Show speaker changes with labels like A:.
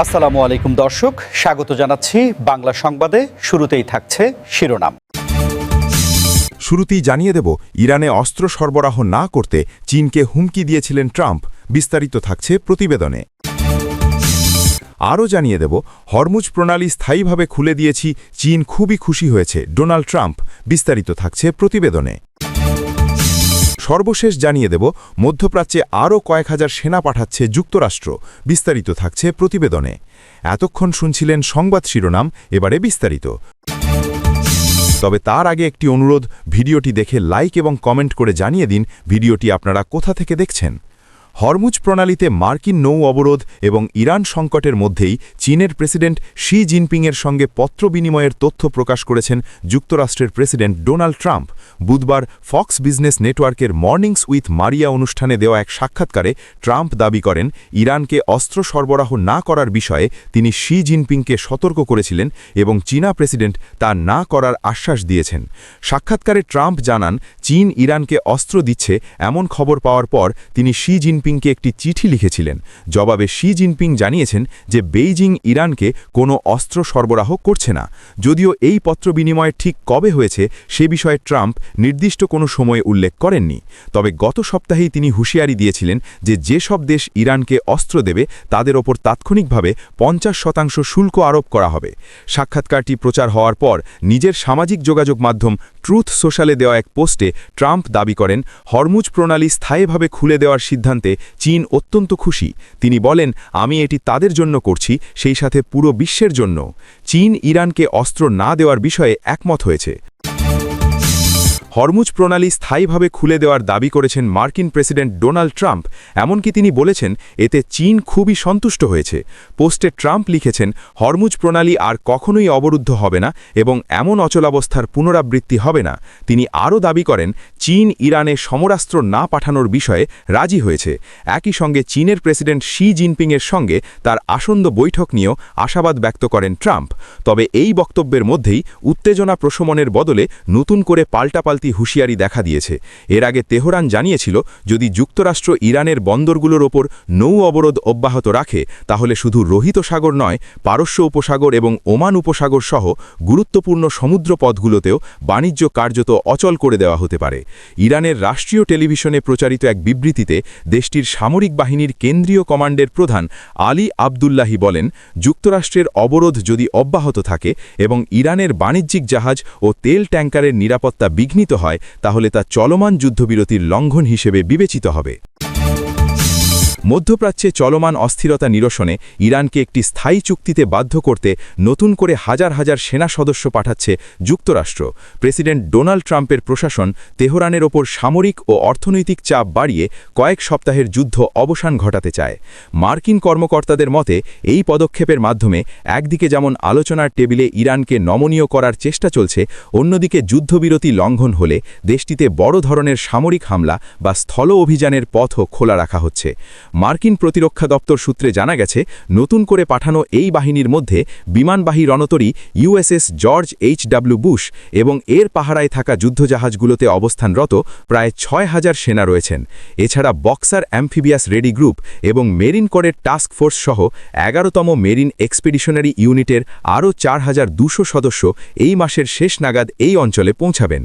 A: আসসালামু আলাইকুম দর্শক, স্বাগত জানাচ্ছি বাংলা সংবাদে। শুরুতেই থাকছে শিরোনাম।
B: শুরুতেই জানিয়ে দেব, ইরানে অস্ত্র সরবরাহ না করতে চীনকে হুমকি দিয়েছিলেন ট্রাম্প। বিস্তারিত থাকছে প্রতিবেদনে। আরও জানিয়ে দেব, হরমুজ প্রণালী স্থায়ীভাবে খুলে দিয়েছি, চীন খুবই খুশি হয়েছে ডোনাল্ড ট্রাম্প। বিস্তারিত থাকছে প্রতিবেদনে। সর্বশেষ জানিয়ে দেব, মধ্যপ্রাচ্যে আরও কয়েক হাজার সেনা পাঠাচ্ছে যুক্তরাষ্ট্র। বিস্তারিত থাকছে প্রতিবেদনে। এতক্ষণ শুনছিলেন সংবাদ শিরোনাম, এবারে বিস্তারিত। তবে তার আগে একটি অনুরোধ, ভিডিওটি দেখে লাইক এবং কমেন্ট করে জানিয়ে দিন ভিডিওটি আপনারা কোথা থেকে দেখছেন। হরমুজ প্রণালীতে মার্কিন নৌ অবরোধ এবং ইরান সংকটের মধ্যেই চীনের প্রেসিডেন্ট শি জিনপিংয়ের সঙ্গে পত্র বিনিময়ের তথ্য প্রকাশ করেছেন যুক্তরাষ্ট্রের প্রেসিডেন্ট ডোনাল্ড ট্রাম্প। বুধবার ফক্স বিজনেস নেটওয়ার্কের মর্নিংস উইথ মারিয়া অনুষ্ঠানে দেওয়া এক সাক্ষাৎকারে ট্রাম্প দাবি করেন, ইরানকে অস্ত্র সরবরাহ না করার বিষয়ে তিনি শি জিনপিংকে সতর্ক করেছিলেন এবং চীনা প্রেসিডেন্ট তা না করার আশ্বাস দিয়েছেন। সাক্ষাৎকারে ট্রাম্প জানান, চীন ইরানকে অস্ত্র দিচ্ছে এমন খবর পাওয়ার পর তিনি শি জিনপিংকে একটি চিঠি লিখেছিলেন। জবাবে শি জিনপিং জানিয়েছেন যে বেইজিং ইরানকে কোনো অস্ত্র সরবরাহ করছে না। যদিও এই পত্র বিনিময় ঠিক কবে হয়েছে সে বিষয়ে ট্রাম্প নির্দিষ্ট কোনো সময়ে উল্লেখ করেননি। তবে গত সপ্তাহেই তিনি হুঁশিয়ারি দিয়েছিলেন যে যেসব দেশ ইরানকে অস্ত্র দেবে তাদের ওপর তাৎক্ষণিকভাবে 50% শুল্ক আরোপ করা হবে। সাক্ষাৎকারটি প্রচার হওয়ার পর নিজের সামাজিক যোগাযোগ মাধ্যম ট্রুথ সোশ্যালে দেওয়া এক পোস্টে ট্রাম্প দাবি করেন, হরমুজ প্রণালী স্থায়ীভাবে খুলে দেওয়ার সিদ্ধান্তে চীন অত্যন্ত খুশি। তিনি বলেন, আমি এটি তাদের জন্য করছি, সেই সাথে পুরো বিশ্বের জন্য। চীন ইরানকে অস্ত্র না দেওয়ার বিষয়ে একমত হয়েছে। হরমুজ প্রণালী স্থায়ীভাবে খুলে দেওয়ার দাবি করেছেন মার্কিন প্রেসিডেন্ট ডোনাল্ড ট্রাম্প। এমনকি তিনি বলেছেন, এতে চীন খুবই সন্তুষ্ট হয়েছে। পোস্টে ট্রাম্প লিখেছেন, হরমুজ প্রণালী আর কখনোই অবরুদ্ধ হবে না এবং এমন অচলাবস্থার পুনরাবৃত্তি হবে না। তিনি আরও দাবি করেন, চীন ইরানে সমরাস্ত্র না পাঠানোর বিষয়ে রাজি হয়েছে। একই সঙ্গে চীনের প্রেসিডেন্ট শি জিনপিংয়ের সঙ্গে তার আসন্ন বৈঠক নিয়েও আশাবাদ ব্যক্ত করেন ট্রাম্প। তবে এই বক্তব্যের মধ্যেই উত্তেজনা প্রশমনের বদলে নতুন করে পাল্টাপাল্টি হুঁশিয়ারি দেখা দিয়েছে। এর আগে তেহরান জানিয়েছিল, যদি যুক্তরাষ্ট্র ইরানের বন্দরগুলোর ওপর নৌ অবরোধ অব্যাহত রাখে তাহলে শুধু রোহিত সাগর নয়, পারস্য উপসাগর এবং ওমান উপসাগর সহ গুরুত্বপূর্ণ সমুদ্র পথগুলোতেও বাণিজ্য কার্যত অচল করে দেওয়া হতে পারে। ইরানের রাষ্ট্রীয় টেলিভিশনে প্রচারিত এক বিবৃতিতে দেশটির সামরিক বাহিনীর কেন্দ্রীয় কমান্ডের প্রধান আলী আবদুল্লাহি বলেন, যুক্তরাষ্ট্রের অবরোধ যদি অব্যাহত থাকে এবং ইরানের বাণিজ্যিক জাহাজ ও তেল ট্যাঙ্কারের নিরাপত্তা বিঘ্নিত হয় তাহলে তা চলমান যুদ্ধবিরতির লঙ্ঘন হিসেবে বিবেচিত হবে। মধ্যপ্রাচ্যে চলমান অস্থিরতা নিরসনে ইরানকে একটি স্থায়ী চুক্তিতে বাধ্য করতে নতুন করে হাজার হাজার সেনা সদস্য পাঠাচ্ছে যুক্তরাষ্ট্র। প্রেসিডেন্ট ডোনাল্ড ট্রাম্পের প্রশাসন তেহরানের ওপর সামরিক ও অর্থনৈতিক চাপ বাড়িয়ে কয়েক সপ্তাহের যুদ্ধ অবসান ঘটাতে চায়। মার্কিন কর্মকর্তাদের মতে এই পদক্ষেপের মাধ্যমে একদিকে যেমন আলোচনার টেবিলে ইরানকে নমনীয় করার চেষ্টা চলছে, অন্যদিকে যুদ্ধবিরতি লঙ্ঘন হলে দেশটিতে বড় ধরনের সামরিক হামলা বা স্থল অভিযানের পথও খোলা রাখা হচ্ছে। মার্কিন প্রতিরক্ষা দপ্তর সূত্রে জানা গেছে, নতুন করে পাঠানো এই বাহিনীর মধ্যে বিমানবাহী রণতরী ইউএসএস জর্জ এইচ.ডব্লিউ. বুশ এবং এর পাহারায় থাকা যুদ্ধজাহাজগুলোতে অবস্থানরত প্রায় ৬,০০০ সেনা রয়েছেন। এছাড়া বক্সার অ্যাম্ফিবিয়াস রেডি গ্রুপ এবং মেরিন কোরের টাস্ক ফোর্স সহ ১১তম মেরিন এক্সপিডিশনারি ইউনিটের আরও ৪,২০০ সদস্য এই মাসের শেষ নাগাদ এই অঞ্চলে পৌঁছাবেন।